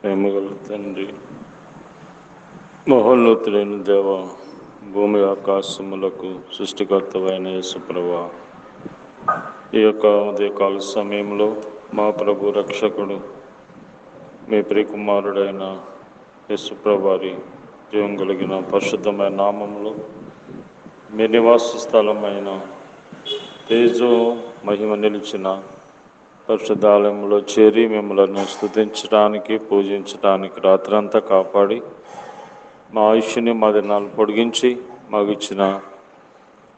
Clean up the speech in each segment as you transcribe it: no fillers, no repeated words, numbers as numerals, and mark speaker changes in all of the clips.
Speaker 1: ప్రేమగల తండ్రి, మహోన్నతుడైన దేవ, భూమి ఆకాశములకు సృష్టికర్తవైన యేసు ప్రభువా, ఈ యొక్క ఉదయకాల సమయంలో మా ప్రభు రక్షకుడు మీ ప్రియకుమారుడైన యేసు ప్రభు వారి జీవం కలిగిన పరిశుద్ధమైన నామములో మీ నివాస స్థలమైన తేజో మహిమ నిలిచిన పరిశుద్ధాలయంలో చేరి మిమ్మల్ని స్తుతించడానికి, పూజించడానికి రాత్రంతా కాపాడి మా ఆయుష్ని మా దినాలు పొడిగించి మాకు ఇచ్చిన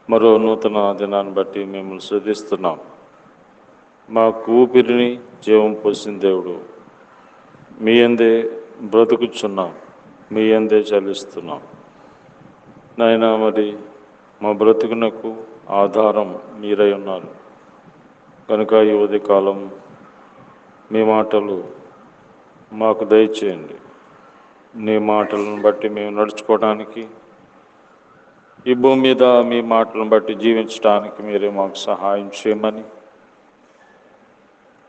Speaker 1: మరో నూతన దినాన్ని బట్టి మిమ్మల్ని స్తుతిస్తున్నాం. మాకు ఊపిరిని జీవం పోసిన దేవుడు, మీ యందే బ్రతుకుచున్నాం, మీ యందే చలిస్తున్నాం. నాయనా, మరి మా బ్రతుకునకు ఆధారం మీరై ఉన్నారు కనుక ఈ ఉదయకాలం మీ మాటలు మాకు దయచేయండి. నీ మాటలను బట్టి మేము నడుచుకోవడానికి, ఈ భూమి మీద మీ మాటలను బట్టి జీవించడానికి మీరే మాకు సహాయం చేయమని,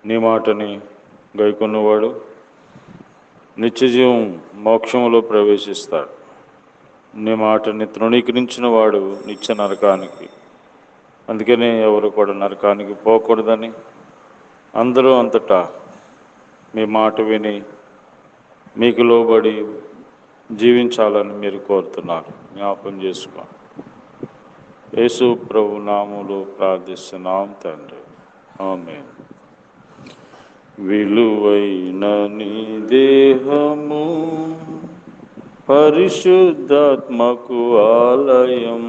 Speaker 1: నీ మాటని గైకొన్నవాడు నిత్యజీవం మోక్షంలో ప్రవేశిస్తాడు. నీ మాటని తృణీకరించిన వాడు నిత్య నరకానికి, అందుకనే ఎవరు కూడా నరకానికి పోకూడదని అందరూ అంతటా మీ మాట విని మీకు లోబడి జీవించాలని మీరు కోరుతున్నారు. జ్ఞాపం చేసుకో. యేసు ప్రభు నామములో ప్రార్థిస్తున్నాం తండ్రి, ఆమేన్. విలువైన నీ దేహము పరిశుద్ధాత్మకు ఆలయం,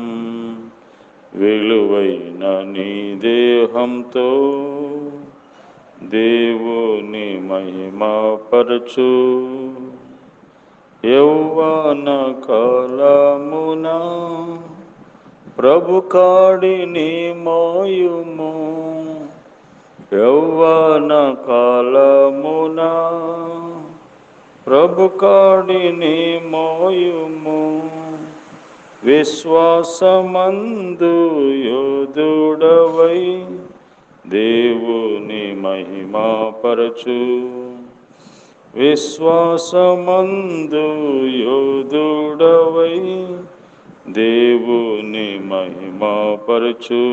Speaker 1: విలువైన నీ దేహంతో దేవుని మహిమపరచు. యౌవన కాలమున ప్రభు కాడిని మోయుము, యౌవన కాలమున ప్రభు కాడిని మోయుము. విశ్వాసమందు యోధుడవై దేవుని మహిమపరచు, విశ్వాసమందు యోధుడవై దేవుని మహిమపరచు.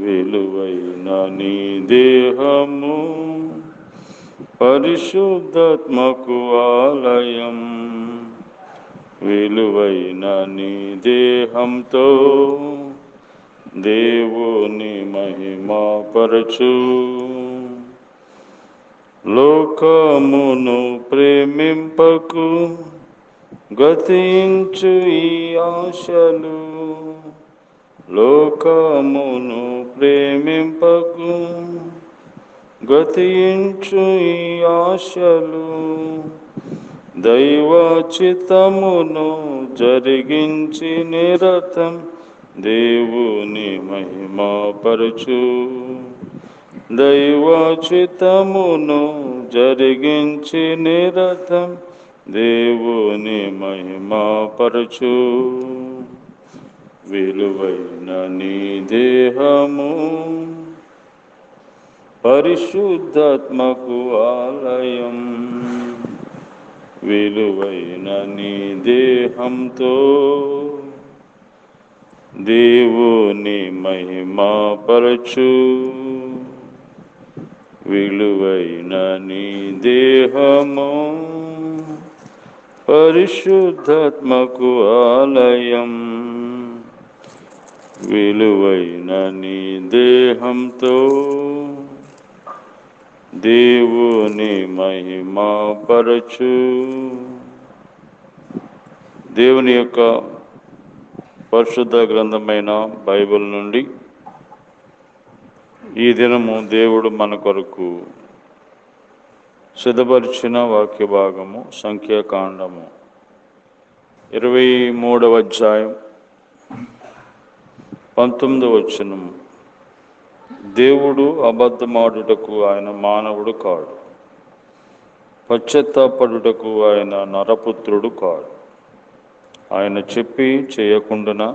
Speaker 1: విలువైన నీ దేహము పరిశుద్ధాత్మకు ఆలయం, విలువైన నీ దేహంతో దేవుని మహిమపరచు. లోకమును ప్రేమింపకు, గతించు ఈ ఆశలు, లోకమును ప్రేమింపకు, గతించు ఈ ఆశలు. దైవ చిత్తమును జరిగించి నిరతం దేవుని మహిమపరచు, దైవ చిత్తమును జరిగించి నిరతం దేవుని మహిమపరచు. విలువైన నీ దేహము పరిశుద్ధాత్మకు ఆలయం, విలువైన నీ దేహంతో దేవుని మహిమపరచు, విలువైన నీ దేహము పరిశుద్ధాత్మకు ఆలయం, విలువైన నీ దేహంతో దేవుని మహిమపరచు. దేవుని యొక్క పరిశుద్ధ గ్రంథమైన బైబిల్ నుండి ఈ దినము దేవుడు మన కొరకు సిద్ధపరిచిన వాక్య భాగము సంఖ్యాకాండము 23వ అధ్యాయం 19వ వచనము. దేవుడు అబద్ధమాడుటకు ఆయన మానవుడు కాడు, పశ్చాత్తాపడుటకు ఆయన నరపుత్రుడు కాడు. ఆయన చెప్పి చేయకుండునా,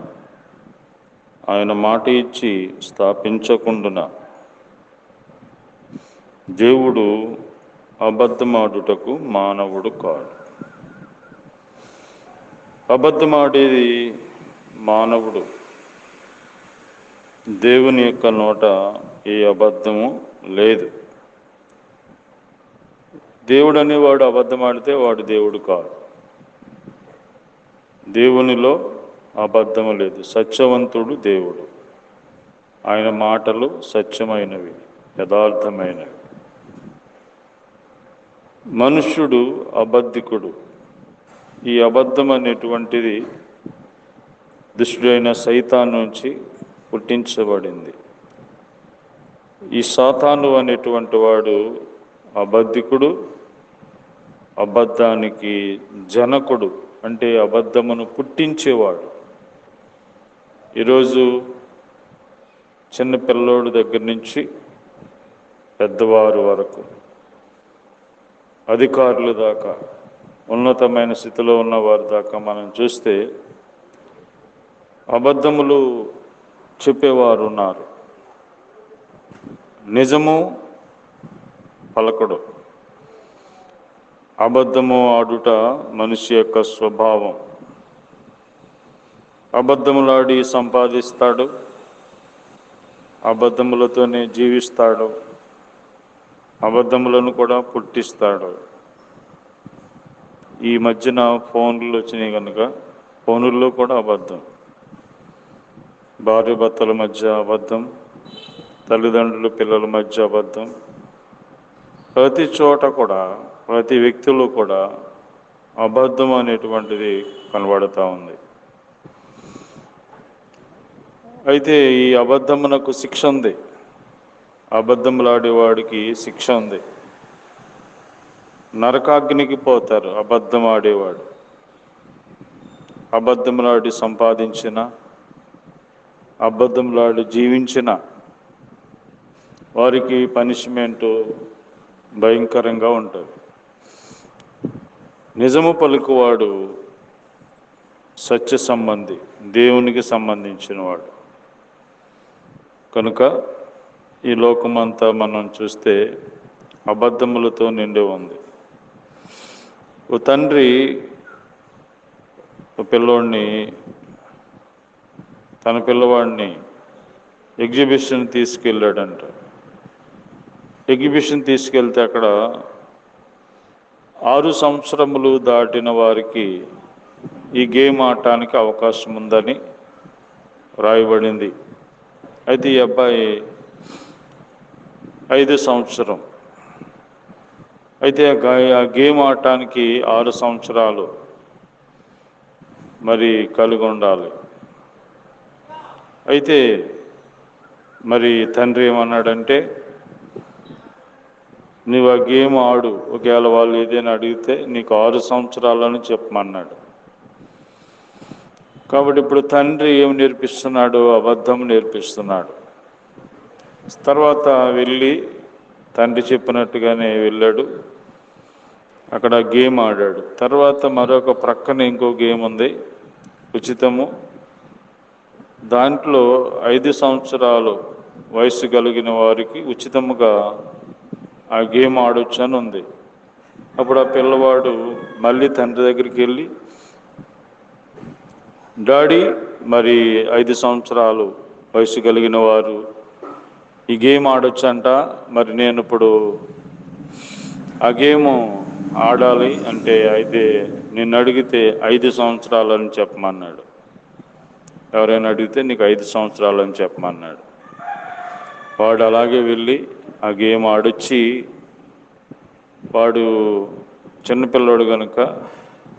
Speaker 1: ఆయన మాట ఇచ్చి స్థాపించకుండునా. దేవుడు అబద్ధమాడుటకు మానవుడు కాడు. అబద్ధమాడేది మానవుడు. దేవుని యొక్క నోట ఏ అబద్ధము లేదు. దేవుడు అనేవాడు అబద్ధమాడితే వాడు దేవుడు కాదు. దేవునిలో అబద్ధము లేదు. సత్యవంతుడు దేవుడు. ఆయన మాటలు సత్యమైనవి, యథార్థమైనవి. మనుష్యుడు అబద్ధికుడు. ఈ అబద్ధం అనేటువంటిది దుష్టుడైన సైతాను నుంచి పుట్టించబడింది. ఈ సాతాను అనేటువంటి వాడు అబద్ధికుడు, అబద్ధానికి జనకుడు, అంటే అబద్ధమును పుట్టించేవాడు. ఈరోజు చిన్న పిల్లోడు దగ్గర నుంచి పెద్దవారు వరకు, అధికారుల దాకా, ఉన్నతమైన స్థితిలో ఉన్న వారి దాకా మనం చూస్తే అబద్ధములు చెప్పేవారు ఉన్నారు. నిజము పలకడు. అబద్ధము ఆడుట మనిషి యొక్క స్వభావం. అబద్ధములాడి సంపాదిస్తాడు, అబద్ధములతోనే జీవిస్తాడు, అబద్ధములను కూడా పుట్టిస్తాడు. ఈ మధ్యన ఫోన్లు వచ్చినాయి కనుక ఫోనుల్లో కూడా అబద్ధం. భార్య భర్తల మధ్య అబద్ధం, తల్లిదండ్రులు పిల్లల మధ్య అబద్ధం. ప్రతి చోట కూడా, ప్రతి వ్యక్తిలో కూడా అబద్ధం అనేటువంటిది కనబడుతూ ఉంది. అయితే ఈ అబద్ధమునకు శిక్ష ఉంది. అబద్ధములాడేవాడికి శిక్ష ఉంది. నరకాగ్నికి పోతారు అబద్ధం ఆడేవాడు. అబద్ధములాడి సంపాదించిన, అబద్ధములాడి జీవించిన వారికి పనిష్మెంటు భయంకరంగా ఉంటుంది. నిజము పలుకువాడు సత్య సంబంధి, దేవునికి సంబంధించిన వాడు. కనుక ఈ లోకమంతా మనం చూస్తే అబద్ధములతో నిండి ఉంది. ఓ తండ్రి పిల్లోడిని, తన పిల్లవాడిని ఎగ్జిబిషన్ తీసుకెళ్ళాడంట. ఎగ్జిబిషన్ తీసుకెళ్తే అక్కడ 6 సంవత్సరములు దాటిన వారికి ఈ గేమ్ ఆడటానికి అవకాశం ఉందని రాయబడింది. అయితే ఈ అబ్బాయి 5 సంవత్సరం. అయితే ఆ గేమ్ ఆడటానికి 6 సంవత్సరాలు మరి కలిగి ఉండాలి. అయితే మరి తండ్రి ఏమన్నాడంటే, నువ్వు ఆ గేమ్ ఆడు, ఒకవేళ వాళ్ళు ఏదైనా అడిగితే నీకు 6 సంవత్సరాలని చెప్పమన్నాడు. కాబట్టి ఇప్పుడు తండ్రి ఏం నేర్పిస్తున్నాడు? అబద్ధం నేర్పిస్తున్నాడు. తర్వాత వెళ్ళి తండ్రి చెప్పినట్టుగానే వెళ్ళాడు, అక్కడ గేమ్ ఆడాడు. తర్వాత మరొక ప్రక్కన ఇంకో గేమ్ ఉంది, ఉచితము. దాంట్లో 5 సంవత్సరాలు వయసు కలిగిన వారికి ఉచితముగా ఆ గేమ్ ఆడొచ్చు అని ఉంది. అప్పుడు ఆ పిల్లవాడు మళ్ళీ తండ్రి దగ్గరికి వెళ్ళి, డాడీ మరి 5 సంవత్సరాలు వయసు కలిగిన వారు ఈ గేమ్ ఆడొచ్చంట, మరి నేను ఇప్పుడు ఆ గేము ఆడాలి అంటే అయితే నిన్ను అడిగితే 5 సంవత్సరాలని చెప్పమన్నాడు. ఎవరైనా అడిగితే నీకు 5 సంవత్సరాలని చెప్పమన్నాడు. వాడు అలాగే వెళ్ళి ఆ గేమ్ ఆడొచ్చి, వాడు చిన్నపిల్లడు కనుక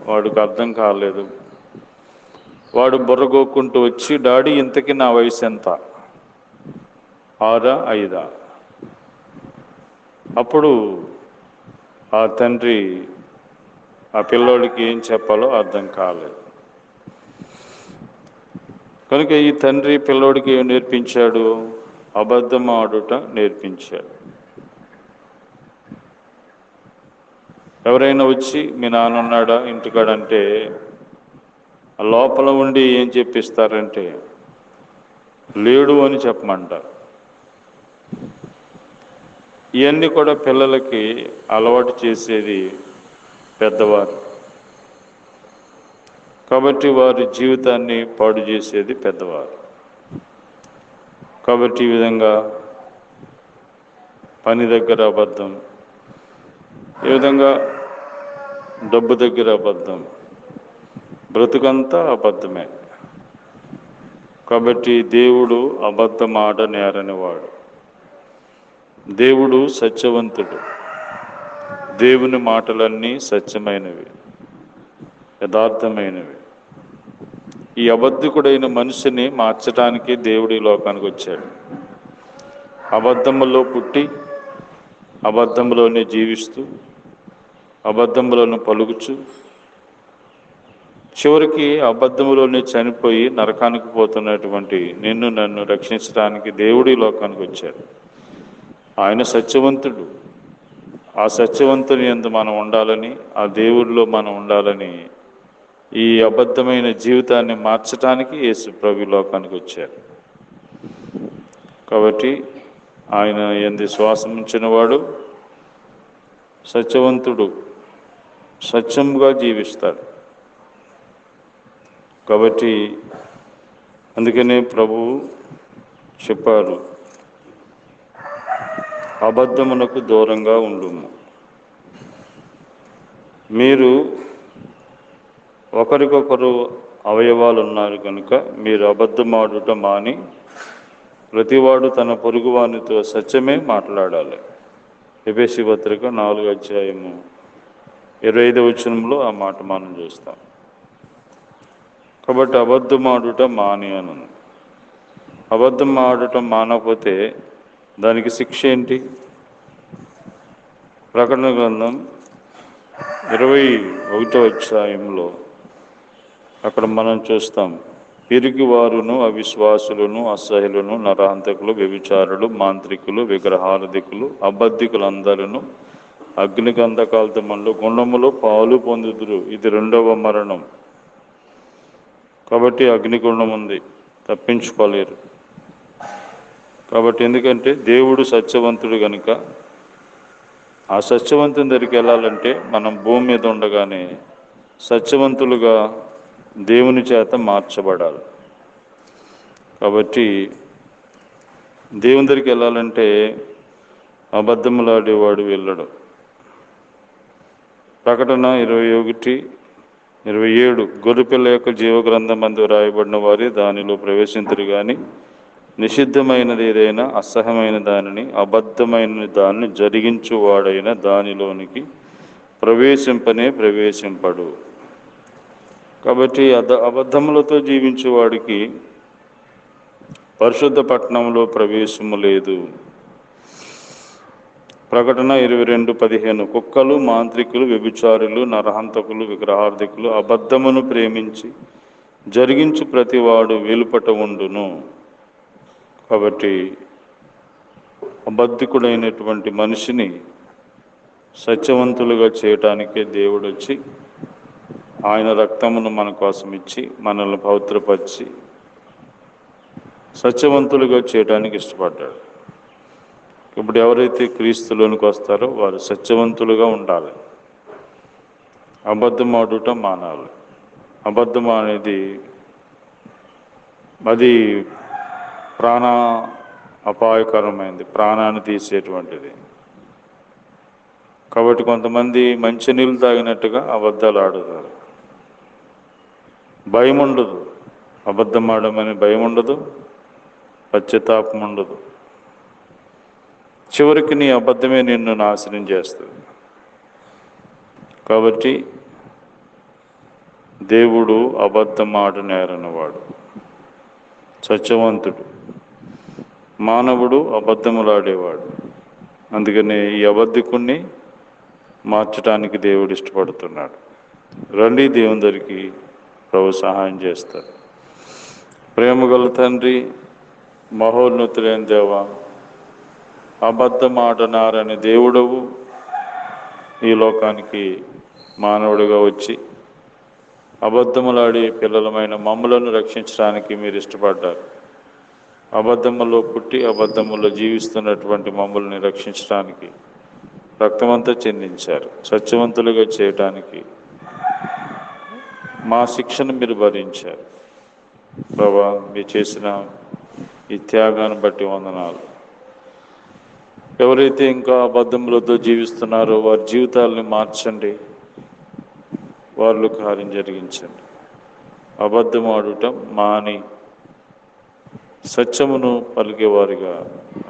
Speaker 1: వాడికి అర్థం కాలేదు. వాడు బుర్రగోక్కుంటూ వచ్చి, డాడీ ఇంతకీ నా వయసు ఎంత, 6 5? అప్పుడు ఆ తండ్రి ఆ పిల్లోడికి ఏం చెప్పాలో అర్థం కాలేదు. కనుక ఈ తండ్రి పిల్లోడికి ఏం నేర్పించాడు? అబద్ధం ఆడుట నేర్పించాడు. ఎవరైనా వచ్చి మీ నాన్న ఉన్నాడా ఇంటికాడంటే లోపల ఉండి ఏం చెప్పిస్తారంటే లేడు అని చెప్పమంటారు. ఇవన్నీ కూడా పిల్లలకి అలవాటు చేసేది పెద్దవారు. కాబట్టి వారి జీవితాన్ని పాడు చేసేది పెద్దవారు. కాబట్టి ఈ విధంగా పని దగ్గర అబద్ధం, ఈ విధంగా డబ్బు దగ్గర అబద్ధం, బ్రతుకంతా అబద్ధమే. కాబట్టి దేవుడు అబద్ధం ఆడ నేరనివాడు. దేవుడు సత్యవంతుడు. దేవుని మాటలన్నీ సత్యమైనవి, యథార్థమైనవి. ఈ అబద్ధికుడైన మనిషిని మార్చడానికి దేవుడు ఈ లోకానికి వచ్చాడు. అబద్ధములో పుట్టి అబద్ధంలోనే జీవిస్తూ అబద్ధములను పలుకుచు చివరికి అబద్ధములోనే చనిపోయి నరకానికి పోతున్నటువంటి నిన్ను నన్ను రక్షించడానికి దేవుడు ఈ లోకానికి వచ్చాడు. ఆయన సత్యవంతుడు. ఆ సత్యవంతుని యందు మనం ఉండాలని, ఆ దేవుడిలో మనం ఉండాలని ఈ అబద్ధమైన జీవితాన్ని మార్చడానికి యేసు ప్రభు లోకానికి వచ్చారు. కాబట్టి ఆయన యందు శ్వాసం ఉంచిన వాడు సత్యవంతుడు, సత్యంగా జీవిస్తాడు. కాబట్టి అందుకనే ప్రభువు చెప్పారు, అబద్ధమునకు దూరంగా ఉండుము. మీరు ఒకరికొకరు అవయవాలు ఉన్నారు కనుక మీరు అబద్ధమాడుట మాని ప్రతివాడు తన పొరుగువానితో సత్యమే మాట్లాడాలి. ఎఫెసీ పత్రిక 4:25 ఆ మాట మనం చూస్తాం. కాబట్టి అబద్ధమాడుట మాని అని. అబద్ధం ఆడటం మానకపోతే దానికి శిక్ష ఏంటి? ప్రకటన గ్రంథం 21 అక్కడ మనం చూస్తాం, పిరికి వారును అవిశ్వాసులను అసహ్యులను నరహంతకులు వ్యభిచారులు మాంత్రికులు విగ్రహారాధికులు అబద్ధికులందరూ అగ్నిగంధకాలతో గుండములో పాలు పొందుదురు. ఇది 2వ మరణం. కాబట్టి అగ్నిగుండం ఉంది, తప్పించుకోలేరు. కాబట్టి ఎందుకంటే దేవుడు సత్యవంతుడు కనుక ఆ సత్యవంతుని దగ్గరికి వెళ్ళాలంటే మనం భూమి మీద ఉండగానే సత్యవంతులుగా దేవుని చేత మార్చబడాలి. కాబట్టి దేవుని దగ్గరికి వెళ్ళాలంటే అబద్ధములాడేవాడు వెళ్ళడు. ప్రకటన 21:27 గొర్రెపిల్ల యొక్క జీవగ్రంథం అందు రాయబడిన వారే దానిలో ప్రవేశించరు కానీ నిషిద్ధమైనది ఏదైనా అసహ్యమైన దానిని అబద్ధమైన దాన్ని జరిగించువాడైన దానిలోనికి ప్రవేశింపడు. కాబట్టి అబద్ధములతో జీవించేవాడికి పరిశుద్ధ పట్టణంలో ప్రవేశము లేదు. ప్రకటన 22:15 కుక్కలు మాంత్రికులు వ్యభిచారులు నరహంతకులు విగ్రహార్థికులు అబద్ధమును ప్రేమించి జరిగించు ప్రతివాడు వెలుపట ఉండును. కాబట్టి అబద్ధికుడైనటువంటి మనిషిని సత్యవంతులుగా చేయటానికే దేవుడు వచ్చి ఆయన రక్తమును మన కోసం ఇచ్చి మనల్ని పవిత్రపరిచి సత్యవంతులుగా చేయడానికి ఇష్టపడ్డాడు. ఇప్పుడు ఎవరైతే క్రీస్తులోనికి వస్తారో వారు సత్యవంతులుగా ఉండాలి. అబద్ధం ఆడటం మానాలి. అబద్ధం అనేది అది ప్రాణ అపాయకరమైనది, ప్రాణాన్ని తీసేటువంటిది. కాబట్టి కొంతమంది మంచినీళ్ళు తాగినట్టుగా అబద్ధాలు ఆడుతారు. భయం ఉండదు, అబద్ధం ఆడమని భయం ఉండదు, పశ్చాత్తాపం ఉండదు. చివరికి నీ అబద్ధమే నిన్ను నాశనం చేస్తుంది. కాబట్టి దేవుడు అబద్ధం ఆడ నేరనివాడు, సత్యవంతుడు. మానవుడు అబద్ధములాడేవాడు. అందుకని ఈ అబద్ధికుణ్ణి మార్చడానికి దేవుడు ఇష్టపడుతున్నాడు. రండి దేవుని దగ్గరికి, ప్రభు సహాయం చేస్తారు. ప్రేమగల తండ్రి, మహోన్నతులైన దేవా, అబద్ధం ఆడనారని దేవుడవు ఈ లోకానికి మానవుడిగా వచ్చి అబద్ధములాడి పిల్లలమైన మమ్మలను రక్షించడానికి మీరు ఇష్టపడ్డారు. అబద్ధములో పుట్టి అబద్ధములో జీవిస్తున్నటువంటి మమ్మల్ని రక్షించడానికి రక్తమంతా చెందించారు. సత్యవంతులుగా చేయడానికి మా శిక్షను మీరు భరించారు. ప్రభా, మీరు చేసిన ఈ త్యాగాన్ని బట్టి వందనాలు. ఎవరైతే ఇంకా అబద్ధములతో జీవిస్తున్నారో వారి జీవితాలని మార్చండి, వారిలో కార్యం జరిగించండి. అబద్ధం ఆడటం మాని సత్యమును పలికేవారిగా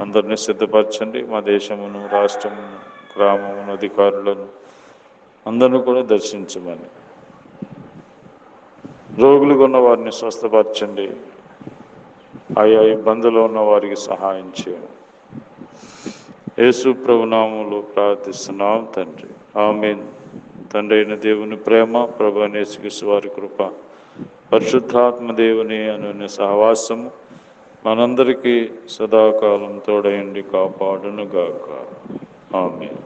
Speaker 1: అందరినీ సిద్ధపరచండి. మా దేశమును, రాష్ట్రమును, గ్రామమును, అధికారులను అందరినీ కూడా దర్శించమని, రోగులుగా ఉన్న వారిని స్వస్థపరచండి. ఆయా ఇబ్బందులు ఉన్న వారికి సహాయం చేయండి. యేసు ప్రభునామములో ప్రార్థిస్తున్నాం తండ్రి, ఆమేన్. తండ్రి అయిన దేవుని ప్రేమ, ప్రభు అయిన యేసుక్రీస్తు వారి కృప, పరిశుద్ధాత్మ దేవుని అను సహవాసము మనందరికీ సదాకాలం తోడయండి కాపాడును గాక. ఆమేన్.